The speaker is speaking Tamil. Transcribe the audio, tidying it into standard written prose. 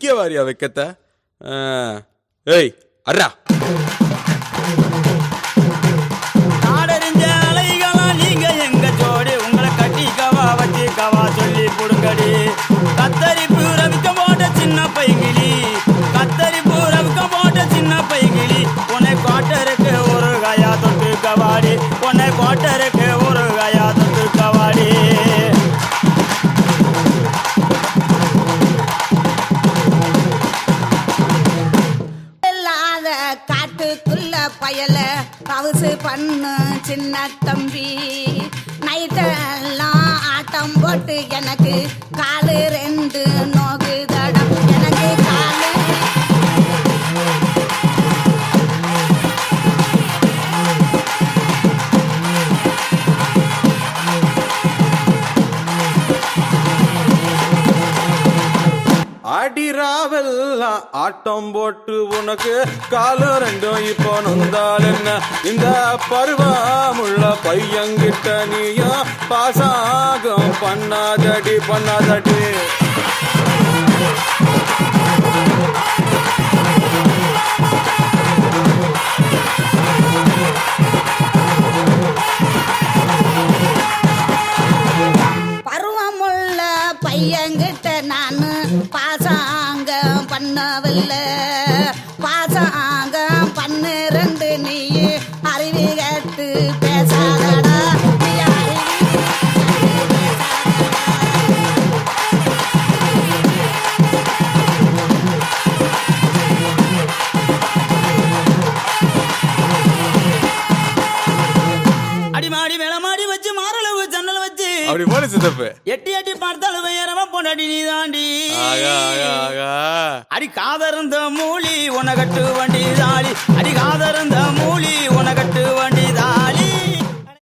இங்கே வாரியா வைக்கத்த. ஏய் அர்ரா நாடறிஞ்ச அலைகளா நீங்க எங்க ஜோடி, உங்களை கட்டிக்கவா வச்சுக்கவா சொல்லி கொடுங்கடி. கத்தரிப்பு ரவிக்க போட்ட சின்ன பைகிளி, கத்தரிப்பு ரவிக்க போட்ட சின்ன பைகிளி, உன்னை கோட்டருக்கு ஒரு கயா தொட்டு கவாடி, உன்னை கோட்டருக்கு ஒரு கயா தொட்டு கவாடி. காட்டுக்குள்ள பயல பவுசு பண்ணு சின்ன தம்பி, நைட்டெல்லாம் ஆட்டம் போட்டு எனக்கு காலு ரெண்டு நோகுதடம், எனக்கு காலு அடிராவெல்லாம் ஆட்டம் போட்டு உனக்கு காலம் ரெண்டும் இப்போ நொந்தால் என்ன. இந்த பருவமுள்ள பையங்கிட்ட நீயும் பாசாகம் பண்ணாதடி பண்ணாதடி. பருவமுள்ள பையன்கிட்ட நானு பாசாங்க பண்ணவில்லை, பாசாங்க பண்ணு ரெண்டு நீ அறிவி கேட்டு பேசாதடா. அடிமாடி மேலமாடி வச்சு மாரளவு ஜன்னல் வச்சு அப்படி போல சித்தப்பு எட்டி எட்டி பார்த்தாலும் வேறவ பொண்டாடி நீ தாண்டி. ஆகா ஆகா ஆகா அடி காதருந்த மூலி உன கட்டு வண்டி தாண்டி.